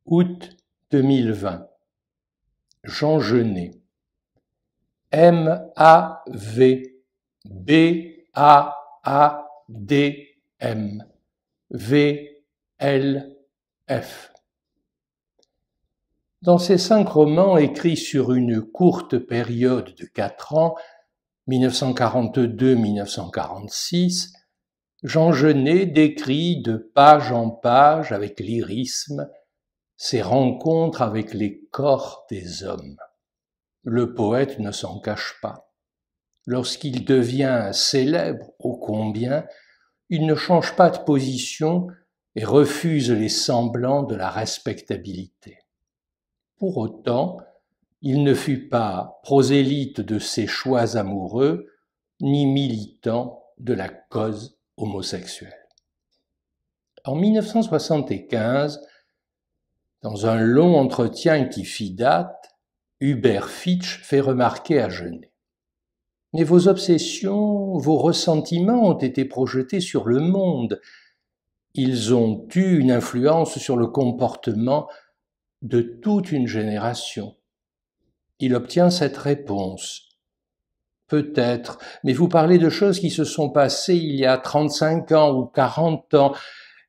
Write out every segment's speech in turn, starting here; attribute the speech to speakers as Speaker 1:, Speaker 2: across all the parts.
Speaker 1: Août 2020. Jean Genet. M-A-V-B-A-A-D-M. V-L-F. Dans ses 5 romans écrits sur une courte période de 4 ans, 1942-1946, Jean Genet décrit de page en page, avec lyrisme, ses rencontres avec les corps des hommes. Le poète ne s'en cache pas. Lorsqu'il devient célèbre, ô combien, il ne change pas de position et refuse les semblants de la respectabilité. Pour autant, il ne fut pas prosélyte de ses choix amoureux, ni militant de la cause homosexuelle. En 1975, dans un long entretien qui fit date, Hubert Fitch fait remarquer à Genet: « Mais vos obsessions, vos ressentiments ont été projetés sur le monde. Ils ont eu une influence sur le comportement de toute une génération. » Il obtient cette réponse: « Peut-être, mais vous parlez de choses qui se sont passées il y a 35 ans ou 40 ans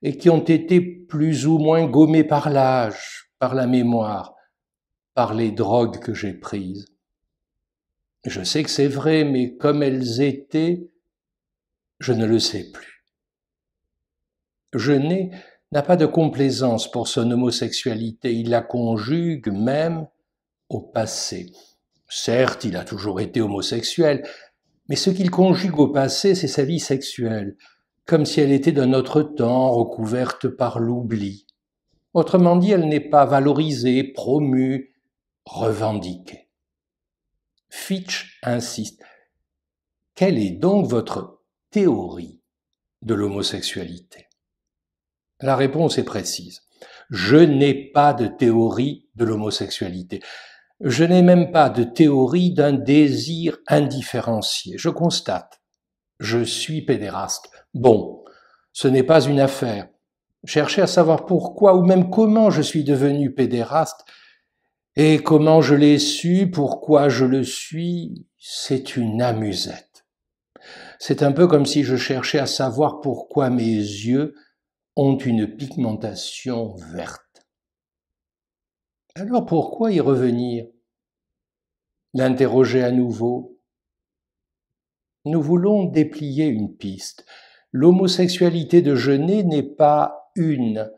Speaker 1: et qui ont été plus ou moins gommées par l'âge, par la mémoire, par les drogues que j'ai prises. Je sais que c'est vrai, mais comme elles étaient, je ne le sais plus. » Genet n'a pas de complaisance pour son homosexualité, il la conjugue même au passé. Certes, il a toujours été homosexuel, mais ce qu'il conjugue au passé, c'est sa vie sexuelle, comme si elle était d'un autre temps, recouverte par l'oubli. Autrement dit, elle n'est pas valorisée, promue, revendiquée. Fitch insiste. Quelle est donc votre théorie de l'homosexualité? La réponse est précise. Je n'ai pas de théorie de l'homosexualité. Je n'ai même pas de théorie d'un désir indifférencié. Je constate. Je suis pédéraste. Bon, ce n'est pas une affaire. Chercher à savoir pourquoi ou même comment je suis devenu pédéraste et comment je l'ai su, pourquoi je le suis, c'est une amusette. C'est un peu comme si je cherchais à savoir pourquoi mes yeux ont une pigmentation verte. Alors pourquoi y revenir? L'interroger à nouveau? Nous voulons déplier une piste. L'homosexualité de Genet n'est pas une,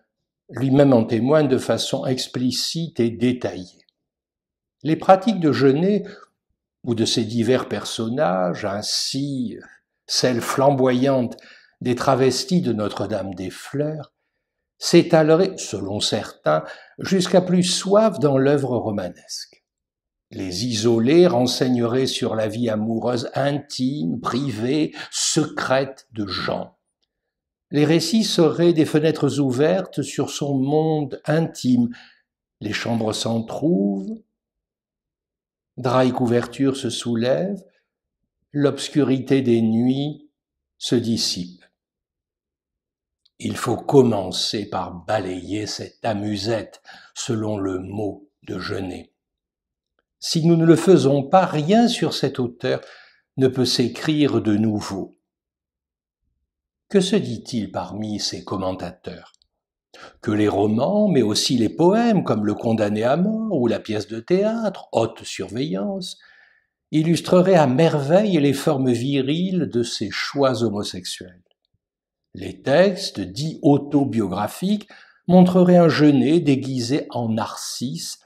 Speaker 1: lui-même en témoigne de façon explicite et détaillée. Les pratiques de Genet ou de ses divers personnages, ainsi celles flamboyantes des travestis de Notre-Dame-des-Fleurs, s'étaleraient, selon certains, jusqu'à plus soif dans l'œuvre romanesque. Les isolés renseigneraient sur la vie amoureuse intime, privée, secrète de Jean. Les récits seraient des fenêtres ouvertes sur son monde intime. Les chambres s'entrouvent, draps et couvertures se soulèvent, l'obscurité des nuits se dissipe. Il faut commencer par balayer cette amusette, selon le mot de Genet. Si nous ne le faisons pas, rien sur cet auteur ne peut s'écrire de nouveau. Que se dit-il parmi ses commentateurs? Que les romans, mais aussi les poèmes, comme Le Condamné à mort ou la pièce de théâtre, Haute surveillance, illustreraient à merveille les formes viriles de ses choix homosexuels. Les textes, dits autobiographiques, montreraient un Genet déguisé en Narcisse,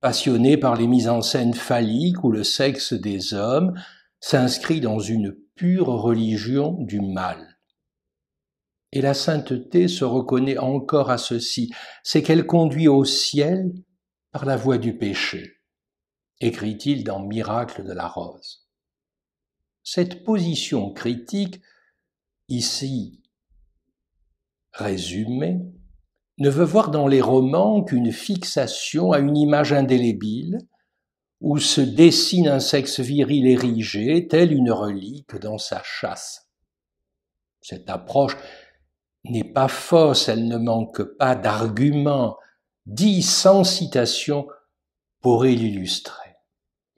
Speaker 1: passionné par les mises en scène phalliques où le sexe des hommes s'inscrit dans une pure religion du mal. Et la sainteté se reconnaît encore à ceci, c'est qu'elle conduit au ciel par la voie du péché, écrit-il dans Miracle de la rose. Cette position critique, ici résumée, ne veut voir dans les romans qu'une fixation à une image indélébile où se dessine un sexe viril érigé, tel une relique dans sa châsse. Cette approche n'est pas fausse, elle ne manque pas d'arguments, 10 sans citation pourraient l'illustrer.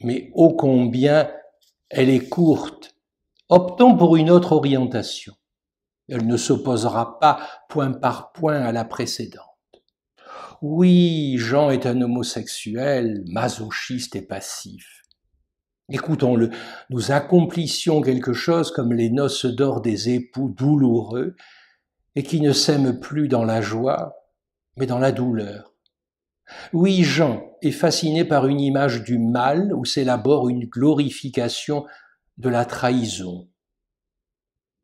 Speaker 1: Mais ô combien elle est courte. Optons pour une autre orientation. Elle ne s'opposera pas point par point à la précédente. Oui, Jean est un homosexuel, masochiste et passif. Écoutons-le, nous accomplissions quelque chose comme les noces d'or des époux douloureux et qui ne s'aiment plus dans la joie, mais dans la douleur. Oui, Jean est fasciné par une image du mal où s'élabore une glorification de la trahison.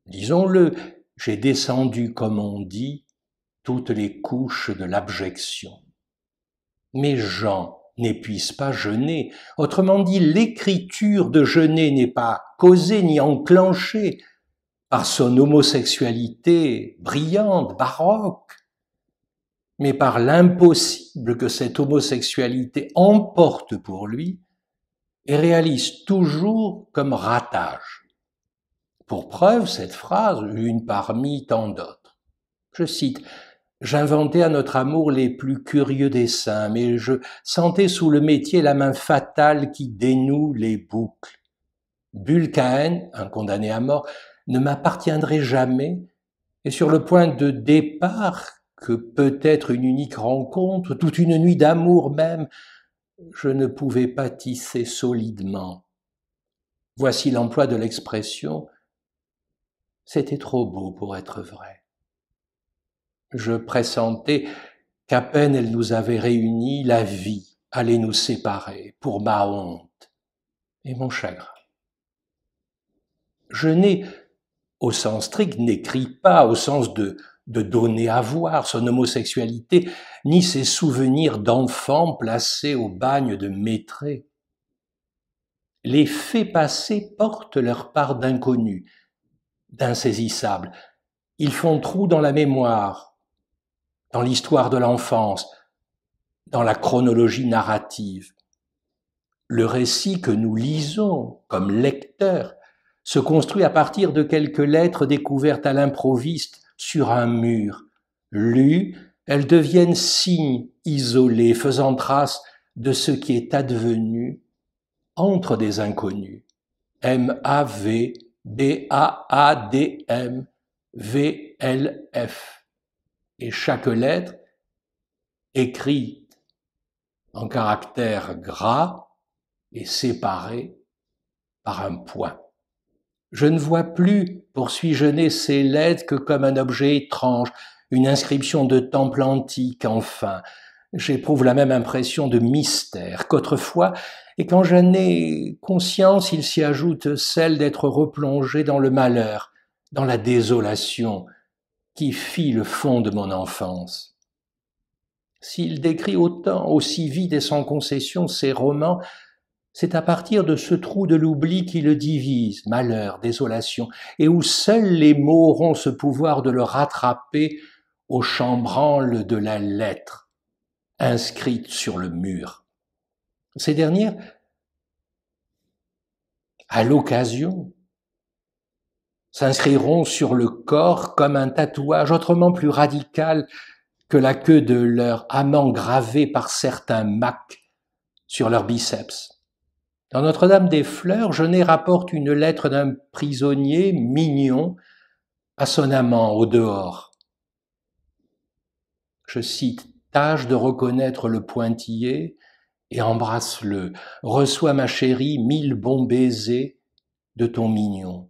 Speaker 1: Disons-le, j'ai descendu, comme on dit, toutes les couches de l'abjection. Mais Jean n'épuise pas Genet. Autrement dit, l'écriture de Genet n'est pas causée ni enclenchée par son homosexualité brillante, baroque, mais par l'impossible que cette homosexualité emporte pour lui et réalise toujours comme ratage. Pour preuve, cette phrase, une parmi tant d'autres. Je cite, « J'inventais à notre amour les plus curieux dessins, mais je sentais sous le métier la main fatale qui dénoue les boucles. Bulcaen, un condamné à mort, ne m'appartiendrait jamais, et sur le point de départ, que peut être une unique rencontre, toute une nuit d'amour même, je ne pouvais pas tisser solidement. » Voici l'emploi de l'expression « c'était trop beau pour être vrai ». Je pressentais qu'à peine elle nous avait réunis, la vie allait nous séparer pour ma honte et mon chagrin. Genet, au sens strict, n'écrit pas au sens de donner à voir son homosexualité, ni ses souvenirs d'enfant placés au bagne de Maitré. Les faits passés portent leur part d'inconnu, d'insaisissable. Ils font trou dans la mémoire, dans l'histoire de l'enfance, dans la chronologie narrative. Le récit que nous lisons comme lecteurs se construit à partir de quelques lettres découvertes à l'improviste sur un mur. Lues, elles deviennent signes isolés, faisant trace de ce qui est advenu entre des inconnus. M-A-V, B-A-A-D-M, V-L-F. Et chaque lettre, écrite en caractères gras, est séparée par un point. Je ne vois plus, poursuit Genet, ces lettres que comme un objet étrange, une inscription de temple antique, enfin. J'éprouve la même impression de mystère qu'autrefois, et quand j'en ai conscience, il s'y ajoute celle d'être replongé dans le malheur, dans la désolation, qui fit le fond de mon enfance. S'il décrit autant, aussi vite et sans concession ses romans, c'est à partir de ce trou de l'oubli qui le divise, malheur, désolation, et où seuls les mots auront ce pouvoir de le rattraper au chambranle de la lettre, inscrite sur le mur. Ces dernières, à l'occasion, s'inscriront sur le corps comme un tatouage autrement plus radical que la queue de leur amant gravée par certains macs sur leurs biceps. Dans Notre-Dame-des-Fleurs, Genet rapporte une lettre d'un prisonnier mignon à son amant au dehors. Je cite, « Tâche de reconnaître le pointillé et embrasse-le. Reçois, ma chérie, 1000 bons baisers de ton mignon. »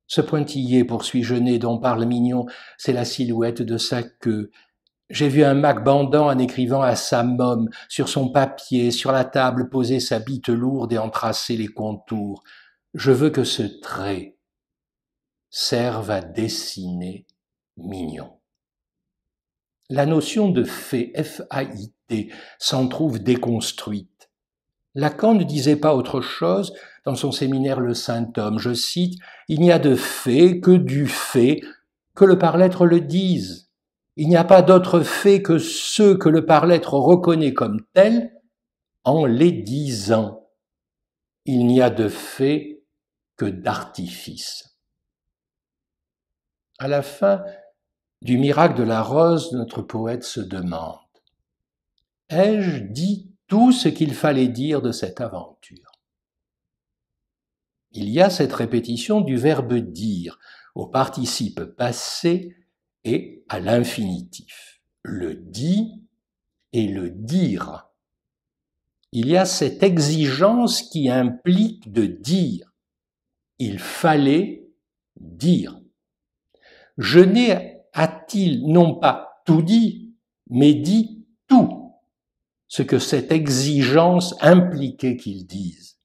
Speaker 1: Ce pointillé, poursuit Genet, dont parle Mignon, c'est la silhouette de sa queue. J'ai vu un mac bandant en écrivant à sa môme, sur son papier, sur la table, poser sa bite lourde et en tracer les contours. Je veux que ce trait serve à dessiner Mignon. La notion de fait, F-A-I-T, s'en trouve déconstruite. Lacan ne disait pas autre chose dans son séminaire Le Saint-Homme. Je cite, « Il n'y a de fait que du fait, que le par-l'être le dise. Il n'y a pas d'autres faits que ceux que le par-l'être reconnaît comme tels en les disant. Il n'y a de fait que d'artifice. » À la fin du miracle de la rose, notre poète se demande ai-je dit tout ce qu'il fallait dire de cette aventure? Il y a cette répétition du verbe dire au participe passé et à l'infinitif. Le dit et le dire. Il y a cette exigence qui implique de dire. Il fallait dire. Genet a-t-il non pas tout dit, mais dit tout, ce que cette exigence impliquait qu'il dise.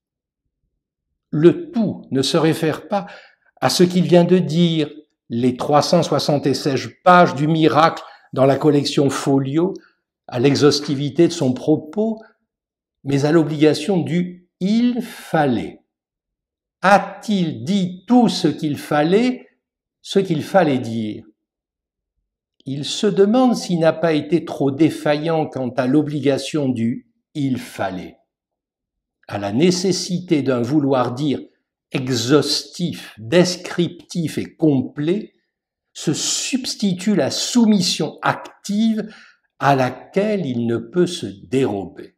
Speaker 1: Le tout ne se réfère pas à ce qu'il vient de dire, les 376 pages du miracle dans la collection Folio, à l'exhaustivité de son propos, mais à l'obligation du « il fallait ». A-t-il dit tout ce qu'il fallait dire? Il se demande s'il n'a pas été trop défaillant quant à l'obligation du « il fallait ». À la nécessité d'un vouloir dire exhaustif, descriptif et complet, se substitue la soumission active à laquelle il ne peut se dérober.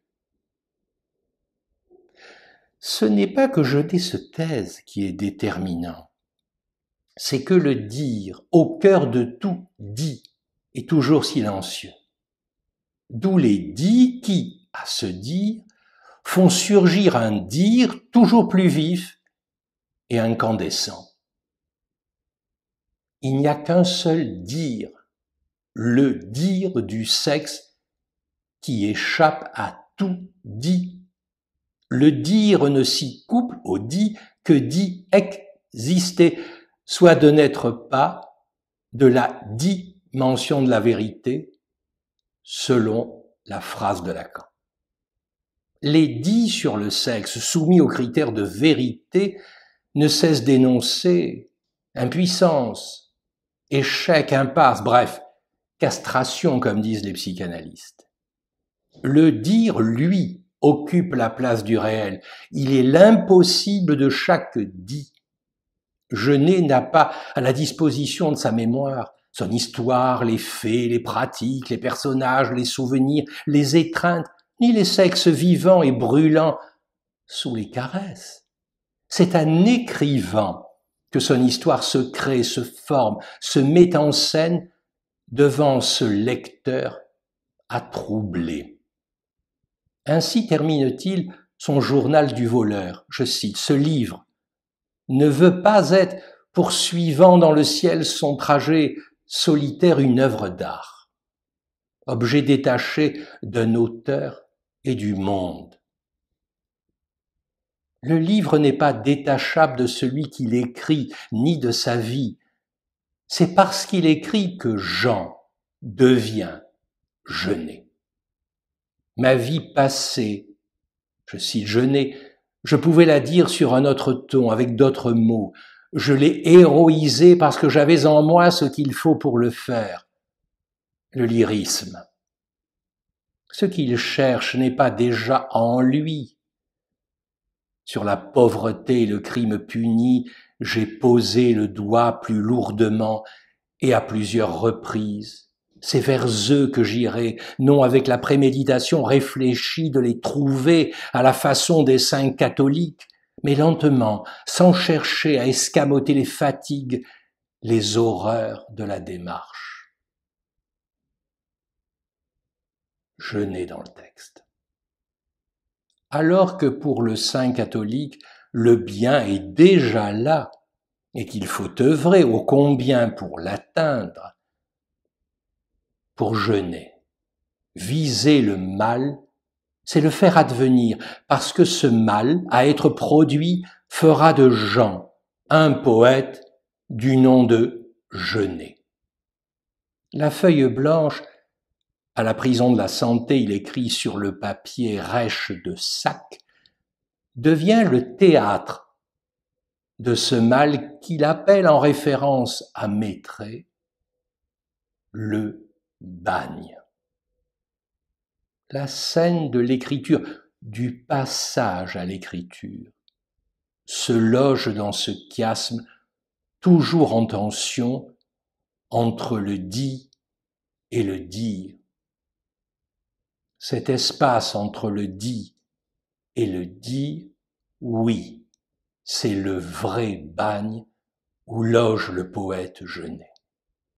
Speaker 1: Ce n'est pas que Genet se taise qui est déterminant, c'est que le dire, au cœur de tout dit, est toujours silencieux. D'où les dits qui, à se dire, font surgir un dire toujours plus vif et incandescent. Il n'y a qu'un seul dire, le dire du sexe qui échappe à tout dit. Le dire ne s'y couple au dit que dit exister, soit de n'être pas de la dimension de la vérité, selon la phrase de Lacan. Les dits sur le sexe soumis aux critères de vérité ne cessent d'énoncer impuissance, échec, impasse, bref, castration comme disent les psychanalystes. Le dire, lui, occupe la place du réel. Il est l'impossible de chaque dit. Genet n'a pas à la disposition de sa mémoire son histoire, les faits, les pratiques, les personnages, les souvenirs, les étreintes, ni les sexes vivants et brûlants sous les caresses. C'est un écrivain que son histoire se crée, se forme, se met en scène devant ce lecteur à troubler. Ainsi termine-t-il son journal du voleur. Je cite, « Ce livre ne veut pas être poursuivant dans le ciel son trajet solitaire une œuvre d'art, objet détaché d'un auteur et du monde. Le livre n'est pas détachable de celui qui l'écrit, ni de sa vie. C'est parce qu'il écrit que Jean devient Genet. Ma vie passée, je cite Genet, je pouvais la dire sur un autre ton, avec d'autres mots. Je l'ai héroïsée parce que j'avais en moi ce qu'il faut pour le faire. Le lyrisme. Ce qu'il cherche n'est pas déjà en lui. Sur la pauvreté et le crime puni, j'ai posé le doigt plus lourdement et à plusieurs reprises. C'est vers eux que j'irai, non avec la préméditation réfléchie de les trouver à la façon des saints catholiques, mais lentement, sans chercher à escamoter les fatigues, les horreurs de la démarche. Genet dans le texte. Alors que pour le saint catholique, le bien est déjà là et qu'il faut œuvrer ô combien pour l'atteindre, pour Genet, viser le mal, c'est le faire advenir, parce que ce mal, à être produit, fera de Jean un poète du nom de Genet. La feuille blanche, à la prison de la santé, il écrit sur le papier rêche de sac, devient le théâtre de ce mal qu'il appelle en référence à Maitret le bagne. La scène de l'écriture, du passage à l'écriture, se loge dans ce chiasme toujours en tension entre le dit et le dire. cet espace entre le dit et le dit, oui, c'est le vrai bagne où loge le poète Genet.